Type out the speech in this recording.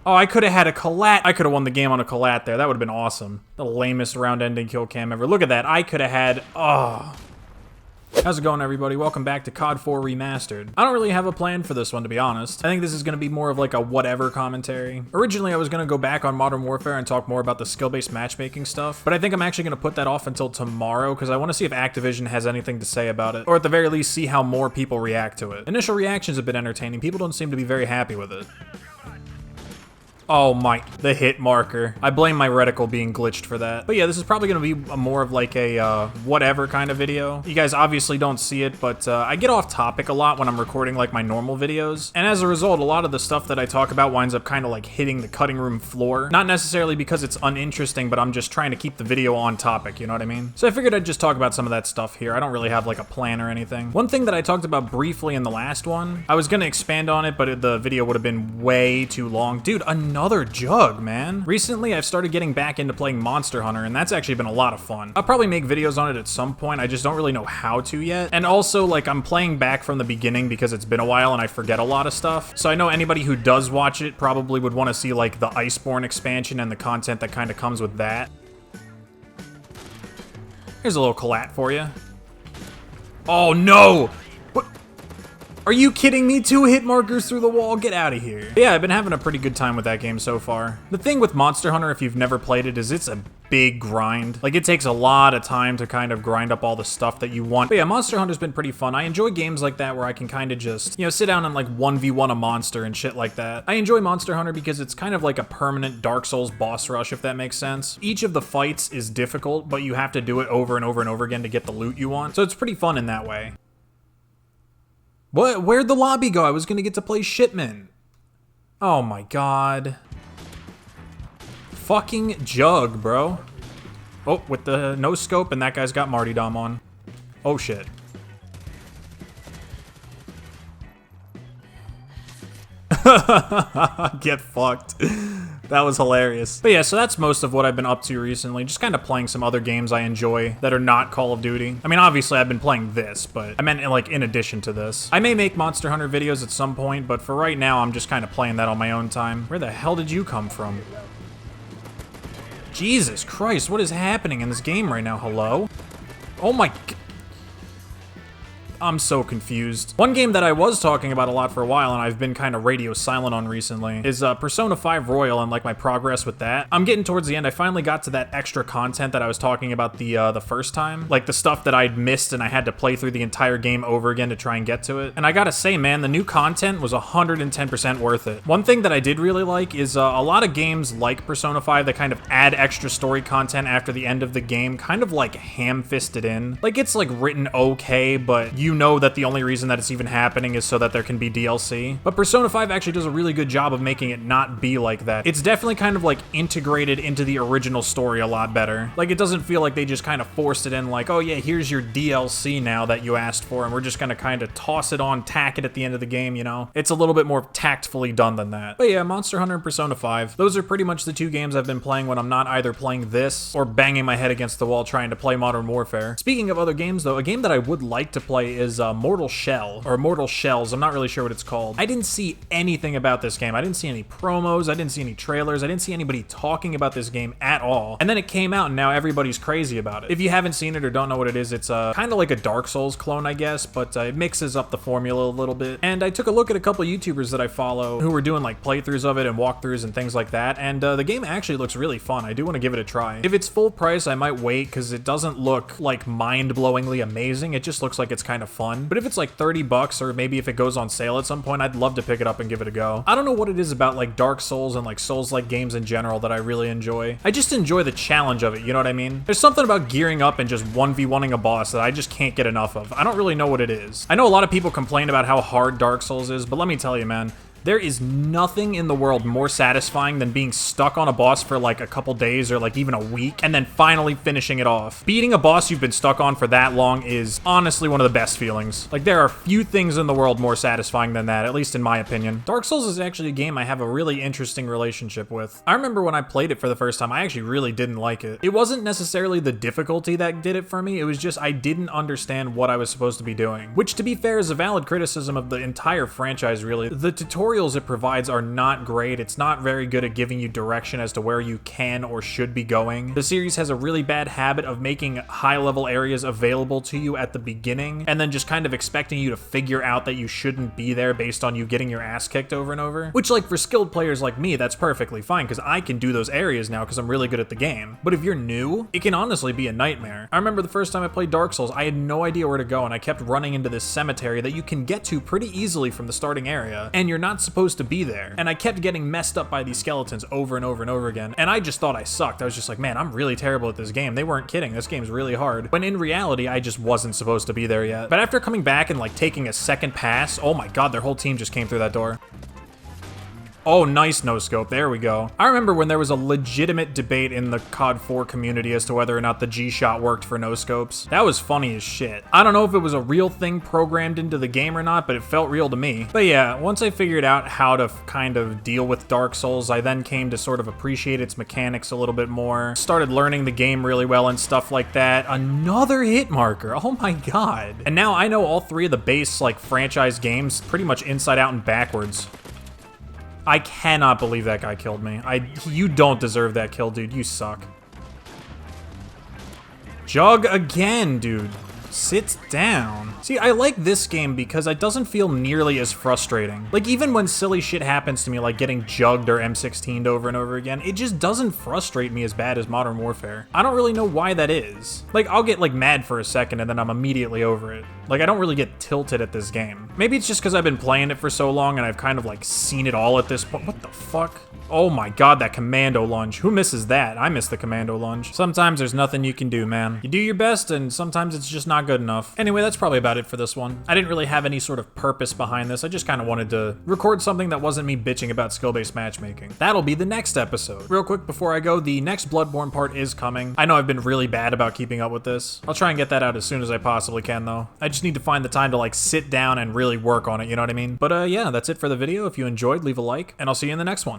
Oh, I could have had a collat. I could have won the game on a collat there. That would have been awesome. The lamest round-ending kill cam ever. Look at that. I could have had... Oh. How's it going, everybody? Welcome back to COD 4 Remastered. I don't really have a plan for this one, to be honest. I think this is going to be more of like a whatever commentary. Originally, I was going to go back on Modern Warfare and talk more about the skill-based matchmaking stuff, but I think I'm actually going to put that off until tomorrow because I want to see if Activision has anything to say about it, or at the very least, see how more people react to it. Initial reactions have been entertaining. People don't seem to be very happy with it. Oh my, the hit marker. I blame my reticle being glitched for that. But yeah, this is probably gonna be more of like a whatever kind of video. You guys obviously don't see it, but I get off topic a lot when I'm recording like my normal videos. And as a result, a lot of the stuff that I talk about winds up kind of like hitting the cutting room floor. Not necessarily because it's uninteresting, but I'm just trying to keep the video on topic, you know what I mean? So I figured I'd just talk about some of that stuff here. I don't really have like a plan or anything. One thing that I talked about briefly in the last one, I was gonna expand on it, but the video would have been way too long. Dude, another jug, man. Recently, I've started getting back into playing Monster Hunter, and that's actually been a lot of fun. I'll probably make videos on it at some point, I just don't really know how to yet. And also, like, I'm playing back from the beginning because it's been a while and I forget a lot of stuff. So I know anybody who does watch it probably would want to see, like, the Iceborne expansion and the content that kind of comes with that. Here's a little collat for you. Oh, no! Are you kidding me? 2 hit markers through the wall? Get out of here. But yeah, I've been having a pretty good time with that game so far. The thing with Monster Hunter, if you've never played it, is it's a big grind. Like, it takes a lot of time to kind of grind up all the stuff that you want. But yeah, Monster Hunter's been pretty fun. I enjoy games like that where I can kind of just, you know, sit down and like 1v1 a monster and shit like that. I enjoy Monster Hunter because it's kind of like a permanent Dark Souls boss rush, if that makes sense. Each of the fights is difficult, but you have to do it over and over and over again to get the loot you want. So it's pretty fun in that way. What? Where'd the lobby go? I was gonna get to play Shipman. Oh my god. Fucking jug, bro. Oh, with the no scope, and that guy's got Martyrdom on. Oh shit. Get fucked. That was hilarious. But yeah, so that's most of what I've been up to recently. Just kind of playing some other games I enjoy that are not Call of Duty. I mean, obviously I've been playing this, but I meant like in addition to this. I may make Monster Hunter videos at some point, but for right now, I'm just kind of playing that on my own time. Where the hell did you come from? Jesus Christ, what is happening in this game right now? Hello? Oh my... I'm so confused. One game that I was talking about a lot for a while and I've been kind of radio silent on recently is Persona 5 Royal and like my progress with that. I'm getting towards the end. I finally got to that extra content that I was talking about the first time. Like the stuff that I'd missed and I had to play through the entire game over again to try and get to it. And I gotta say, man, the new content was 110% worth it. One thing that I did really like is a lot of games like Persona 5 that kind of add extra story content after the end of the game, kind of like ham-fisted in. Like it's like written okay, but you know that the only reason that it's even happening is so that there can be DLC. But Persona 5 actually does a really good job of making it not be like that. It's definitely kind of like integrated into the original story a lot better. Like it doesn't feel like they just kind of forced it in like, oh yeah, here's your DLC now that you asked for and we're just gonna kind of toss it on, tack it at the end of the game, you know? It's a little bit more tactfully done than that. But yeah, Monster Hunter and Persona 5, those are pretty much the 2 games I've been playing when I'm not either playing this or banging my head against the wall trying to play Modern Warfare. Speaking of other games though, a game that I would like to play is Mortal Shell, or Mortal Shells, I'm not really sure what it's called. I didn't see anything about this game. I didn't see any promos, I didn't see any trailers, I didn't see anybody talking about this game at all. And then it came out and now everybody's crazy about it. If you haven't seen it or don't know what it is, it's kind of like a Dark Souls clone, I guess, but it mixes up the formula a little bit. And I took a look at a couple YouTubers that I follow who were doing like playthroughs of it and walkthroughs and things like that, and the game actually looks really fun. I do want to give it a try. If it's full price, I might wait because it doesn't look like mind-blowingly amazing. It just looks like it's kind of fun. But if it's like 30 bucks, or maybe if it goes on sale at some point, I'd love to pick it up and give it a go. I don't know what it is about like Dark Souls and like Souls-like games in general that I really enjoy. I just enjoy the challenge of it, you know what I mean? There's something about gearing up and just 1v1ing a boss that I just can't get enough of. I don't really know what it is. I know a lot of people complain about how hard Dark Souls is, but let me tell you, man, there is nothing in the world more satisfying than being stuck on a boss for like a couple days or like even a week and then finally finishing it off. Beating a boss you've been stuck on for that long is honestly one of the best feelings. Like there are few things in the world more satisfying than that, at least in my opinion. Dark Souls is actually a game I have a really interesting relationship with. I remember when I played it for the first time, I actually really didn't like it. It wasn't necessarily the difficulty that did it for me, it was just I didn't understand what I was supposed to be doing. Which, to be fair, is a valid criticism of the entire franchise, really. The tutorial tutorials it provides are not great. It's not very good at giving you direction as to where you can or should be going. The series has a really bad habit of making high-level areas available to you at the beginning, and then just kind of expecting you to figure out that you shouldn't be there based on you getting your ass kicked over and over. Which, like, for skilled players like me, that's perfectly fine, because I can do those areas now because I'm really good at the game. But if you're new, it can honestly be a nightmare. I remember the first time I played Dark Souls, I had no idea where to go, and I kept running into this cemetery that you can get to pretty easily from the starting area, and you're not supposed to be there. And I kept getting messed up by these skeletons over and over and over again, and I just thought I sucked. I was just like, man, I'm really terrible at this game. They weren't kidding. This game's really hard. When in reality, I just wasn't supposed to be there yet. But after coming back and like taking a second pass, oh my god, their whole team just came through that door. Oh, nice no-scope. There we go. I remember when there was a legitimate debate in the COD 4 community as to whether or not the G-Shot worked for no-scopes. That was funny as shit. I don't know if it was a real thing programmed into the game or not, but it felt real to me. But yeah, once I figured out how to kind of deal with Dark Souls, I then came to sort of appreciate its mechanics a little bit more. Started learning the game really well and stuff like that. Another hit marker. Oh my god. And now I know all three of the base, like, franchise games pretty much inside out and backwards. I cannot believe that guy killed me. You don't deserve that kill, dude. You suck. Jug again, dude. Sit down. See, I like this game because it doesn't feel nearly as frustrating. Like, even when silly shit happens to me, like getting jugged or M16'd over and over again, it just doesn't frustrate me as bad as Modern Warfare. I don't really know why that is. Like, I'll get, like, mad for a second and then I'm immediately over it. Like, I don't really get tilted at this game. Maybe it's just because I've been playing it for so long and I've kind of, like, seen it all at this point. What the fuck? Oh my god, that commando lunge. Who misses that? I miss the commando lunge. Sometimes there's nothing you can do, man. You do your best, and sometimes it's just not good enough. Anyway, that's probably about it for this one. I didn't really have any sort of purpose behind this. I just kind of wanted to record something that wasn't me bitching about skill-based matchmaking. That'll be the next episode. Real quick before I go, the next Bloodborne part is coming. I know I've been really bad about keeping up with this. I'll try and get that out as soon as I possibly can, though. I just need to find the time to, like, sit down and really work on it, you know what I mean? But yeah, that's it for the video. If you enjoyed, leave a like, and I'll see you in the next one.